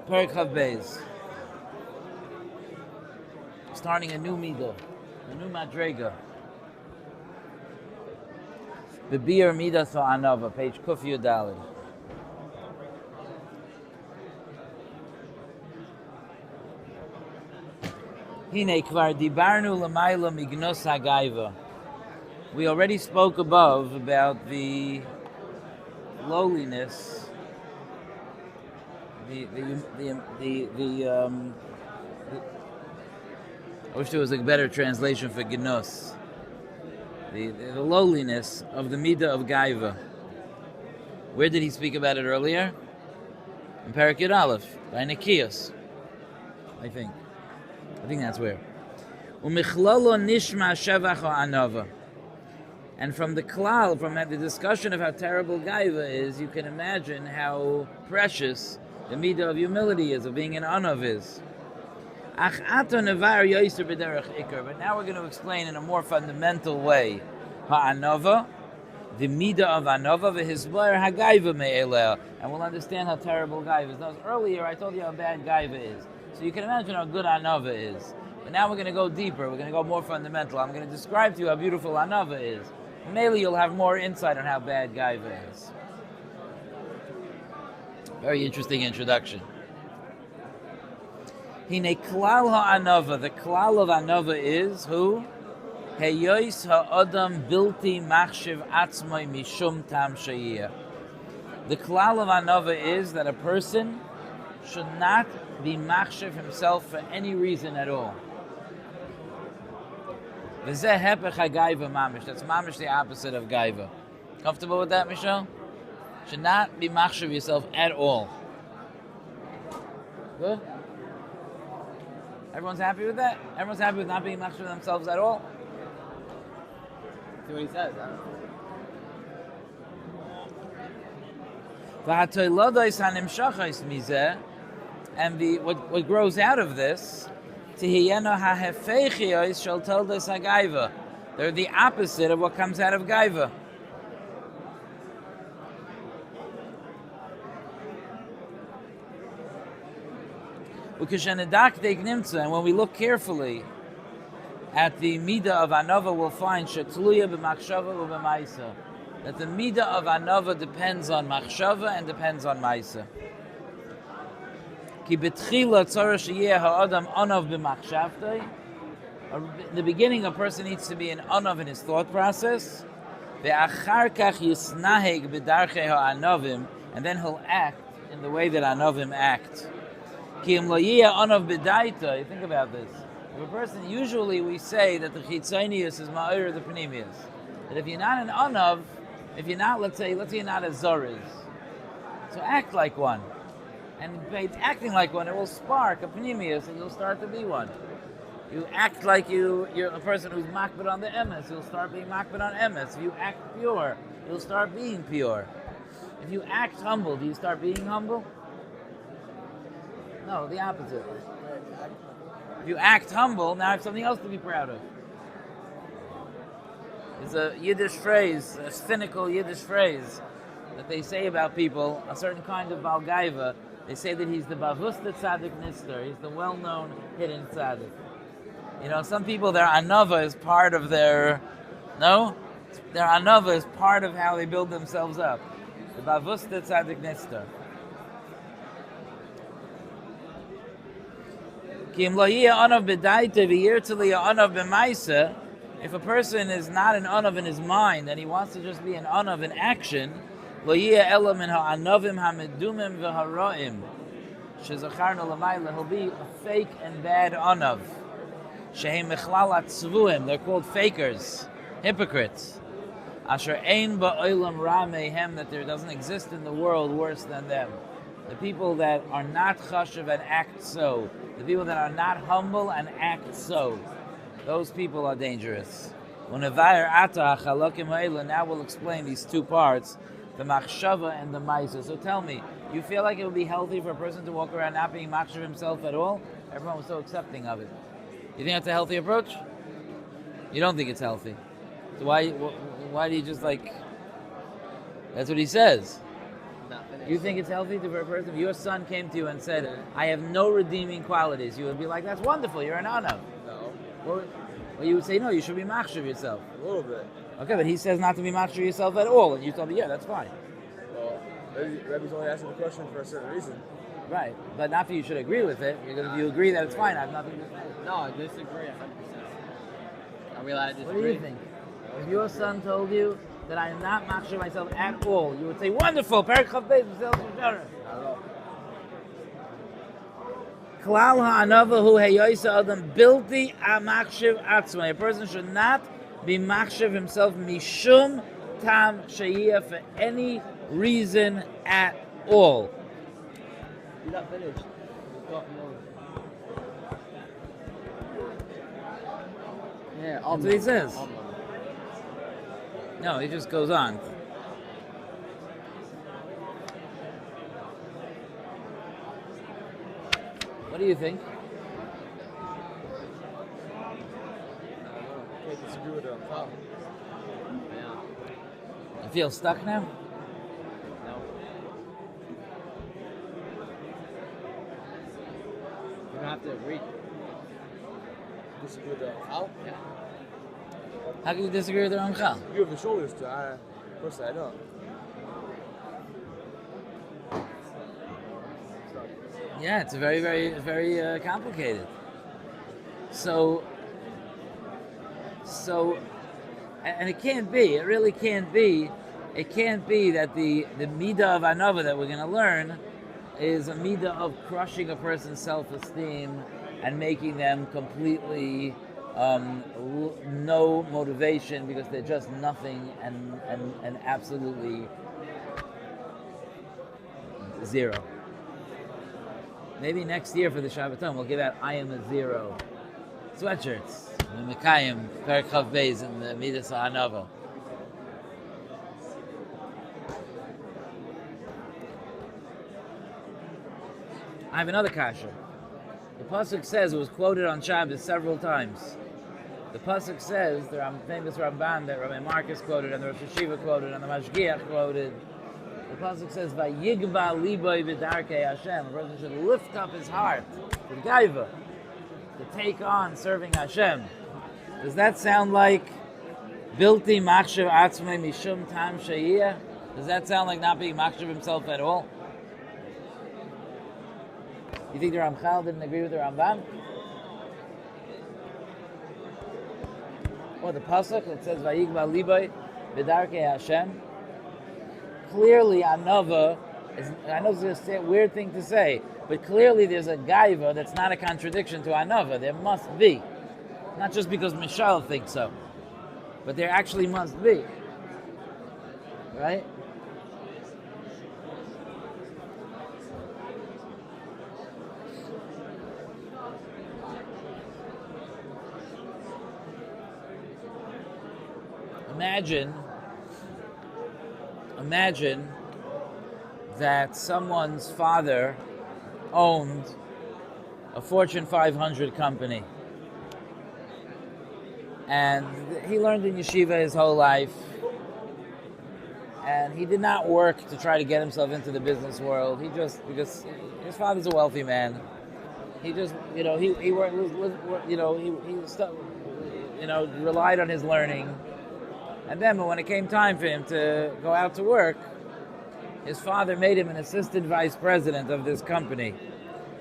Perek Chav Beis. Starting a new midah, a new madrega. Bebir midas ha'anava, page Kuf Yudalid. Hine kvar dibarnu l'mayla mignos hagaiva. We already spoke above about the lowliness, I wish there was a better translation for Genos. The lowliness of the Midah of Gaiva. Where did he speak about it earlier? In Perek Yud Aleph, by Nikios. I think that's where. Umichlolo nishma shevach ha'anava. And from the klal, from the discussion of how terrible Gaiva is, you can imagine how precious the midah of humility is, of being an anav is. But now we're going to explain in a more fundamental way ha'anava, the midah of anava, v'hizbar ha'gaiva me'eleh, and we'll understand how terrible Gaiva is. Now, earlier I told you how bad Gaiva is, so you can imagine how good anava is. But now we're going to go deeper, we're going to go more fundamental. I'm going to describe to you how beautiful anava is. Maybe you'll have more insight on how bad Gaiva is. Very interesting introduction. Hine klal ha'anava. The klal of anava is who? Heyois ha'adam bilti machshiv atzmai mishum tam shayiyah. The klal of anava is that a person should not be machshiv himself for any reason at all. V'zeh hepech ha'gaiva mamish. That's mamish the opposite of gaiva. Comfortable with that, Michelle? Should not be machshav yourself at all. Good? Everyone's happy with that? Everyone's happy with not being machshav themselves at all? See what he says, huh? And what grows out of this, they're the opposite of what comes out of gaiva. And when we look carefully at the midah of anava, we'll find that the midah of anava depends on machshava and depends on maisa. In the beginning, a person needs to be an anav in his thought process, and then he'll act in the way that anavim act. You think about this. If a person, usually we say that the chitzonius is ma'ir the panemius. That if you're not an anav, if you're not, let's say you're not a zoriz, so act like one. And by acting like one, it will spark a panemius and you'll start to be one. You act like you're a person who's makbid on the emes, you'll start being makbid on emes. If you act pure, you'll start being pure. If you act humble, do you start being humble? No, the opposite. If you act humble, now I have something else to be proud of. It's a Yiddish phrase, a cynical Yiddish phrase that they say about people, a certain kind of Baal Gaiva. They say that he's the Bavusta Tzaddik Nister. He's the well-known hidden Tzaddik. You know, some people, their Anuvah is part of their... No? Their Anuvah is part of how they build themselves up. The Bavusta Tzaddik Nister. If a person is not an anav in his mind and he wants to just be an anav in action, he'll be a fake and bad anav. They're called fakers, hypocrites. That there doesn't exist in the world worse than them. The people that are not chashuv and act so. The people that are not humble and act so. Those people are dangerous. Now we'll explain these two parts, the machshava and the maisa. So tell me, you feel like it would be healthy for a person to walk around not being machshav himself at all? Everyone was so accepting of it. You think that's a healthy approach? You don't think it's healthy. So why do you just like... That's what he says. You think it's healthy for a person? If your son came to you and said, I have no redeeming qualities, you would be like, that's wonderful, you're an Anav. No. Well, you would say, no, you should be machshav yourself. A little bit. Okay, but he says not to be machshav yourself at all, and you told me, yeah, that's fine. Well, Rebbe's only asking the question for a certain reason. Right, but not that you should agree with it. If you agree that it's fine, I have nothing to say. No, I disagree 100%. Are we allowed to disagree? What do you think? If your son told you that I am not machshav myself at all, you would say, wonderful, Perek Chav Beis, Not at all. Klal ha'anava hu heyoisa adam bilti amachshav atzmai. A person should not be machshav himself mishum tam sheyiyah for any reason at all. You're not finished. Yeah, That's what he says. No, he just goes on. What do you think? I can't disagree with him. Oh. Yeah. You feel stuck now? No. You don't have to agree. Disagree with him. How? Yeah. How can you disagree with the Ramchal? You have the shoulders to. Personally, I don't. Yeah, it's very, very, very complicated. So, and it can't be. It really can't be. It can't be that the midah of Anuvah that we're going to learn is a midah of crushing a person's self-esteem and making them completely no motivation because they're just nothing and absolutely zero. Maybe next year for the Shabbaton we'll give out I am a zero sweatshirts. The Mekayim, Perek Chav Beis, and the Midas Anuvah. I have another kasha. The pasuk says, it was quoted on Shabbos several times. The pasuk says, the famous Ramban that Rabbi Marcus quoted, and the Rosh Hashiva quoted, and the Mashgiach quoted. The pasuk says, "Vayigba liboy b'darkei Hashem." A person should lift up his heart with gaiva to take on serving Hashem. Does that sound like bilti machshav atzmei mishum tam sheyiyah? Does that sound like not being machshav himself at all? You think the Ramchal didn't agree with the Ramban? Or the pasuk that says "Vayigba liboy b'darkei Hashem"? Clearly, Anuvah is, I know it's a weird thing to say, but clearly there's a gaiva that's not a contradiction to Anuvah. There must be. Not just because Mishal thinks so, but there actually must be. Right? Imagine that someone's father owned a Fortune 500 company. And he learned in yeshiva his whole life. And he did not work to try to get himself into the business world. He just, because his father's a wealthy man, he just, he worked, relied on his learning. And then when it came time for him to go out to work, his father made him an assistant vice president of this company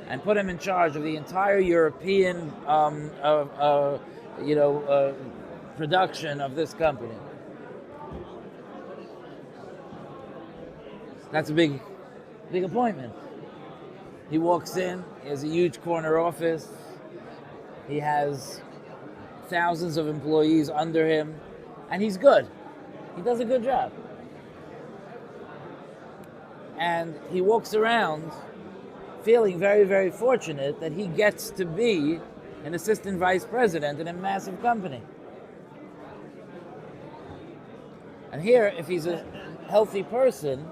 and put him in charge of the entire European production of this company. That's a big appointment. He walks in, he has a huge corner office, he has thousands of employees under him, and he's good. He does a good job. And he walks around feeling very, very fortunate that he gets to be an assistant vice president in a massive company. And here, if he's a healthy person,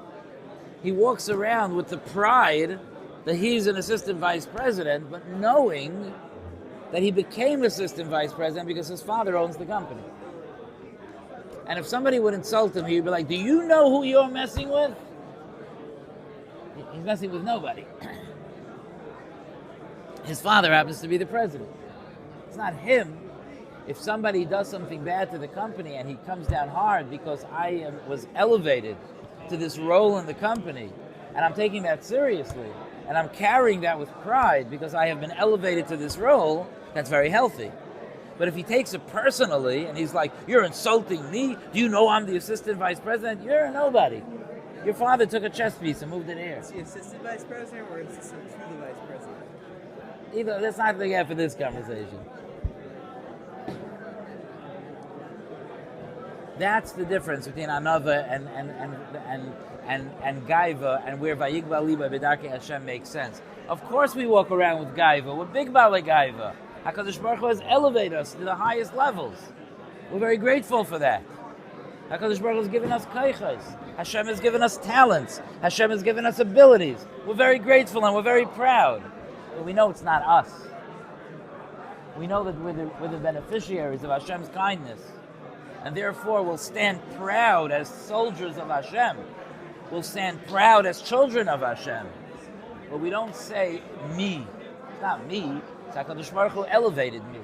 he walks around with the pride that he's an assistant vice president, but knowing that he became assistant vice president because his father owns the company. And if somebody would insult him, he'd be like, do you know who you're messing with? He's messing with nobody. His father happens to be the president. It's not him. If somebody does something bad to the company and he comes down hard because I was elevated to this role in the company, and I'm taking that seriously, and I'm carrying that with pride because I have been elevated to this role, that's very healthy. But if he takes it personally and he's like, you're insulting me, do you know I'm the assistant vice president? You're a nobody. Your father took a chess piece and moved it here. Is he assistant vice president or assistant to the vice president? Either, that's not the guy for this conversation. That's the difference between Anuvah and Gaiva, and where Vayigba Liba B'darkei Hashem makes sense. Of course we walk around with Gaiva. We're big Bala Gaiva. HaKadosh Baruch Hu has elevated us to the highest levels. We're very grateful for that. HaKadosh Baruch Hu has given us kaichas. Hashem has given us talents. Hashem has given us abilities. We're very grateful and we're very proud. But we know it's not us. We know that we're the beneficiaries of Hashem's kindness. And therefore we'll stand proud as soldiers of Hashem. We'll stand proud as children of Hashem. But we don't say me. It's not me. It's HaKadosh Baruch Hu elevated me.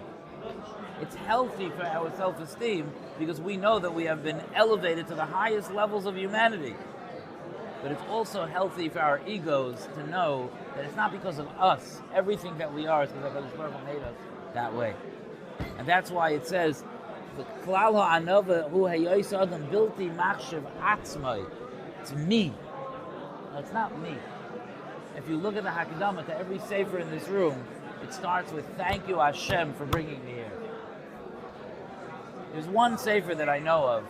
It's healthy for our self-esteem because we know that we have been elevated to the highest levels of humanity. But it's also healthy for our egos to know that it's not because of us. Everything that we are is because HaKadosh Baruch Hu made us that way. And that's why it says, Klal ha'anova hu hayois adam bilti machshav atzmai. It's me. No, it's not me. If you look at the Hakadama to every sefer in this room, it starts with thank you Hashem for bringing me here. There's one sefer that I know of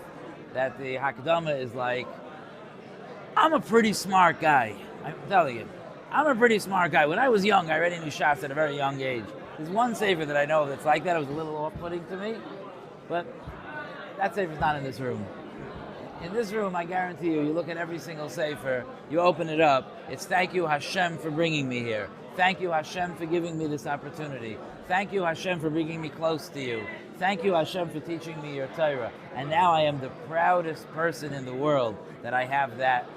that the Hakadama is like, I'm a pretty smart guy. I'm telling you, I'm a pretty smart guy. When I was young, I already knew Shas at a very young age. There's one sefer that I know of that's like that. It was a little off-putting to me. But that sefer's not in this room. In this room, I guarantee you, you look at every single sefer, you open it up, it's thank you Hashem for bringing me here. Thank you Hashem for giving me this opportunity. Thank you Hashem for bringing me close to you. Thank you Hashem for teaching me your Torah. And now I am the proudest person in the world that I have that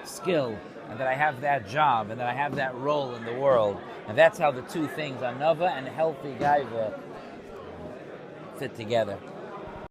skill, and that I have that job, and that I have that role in the world. And that's how the two things, Anuvah and healthy Gaiva, fit together.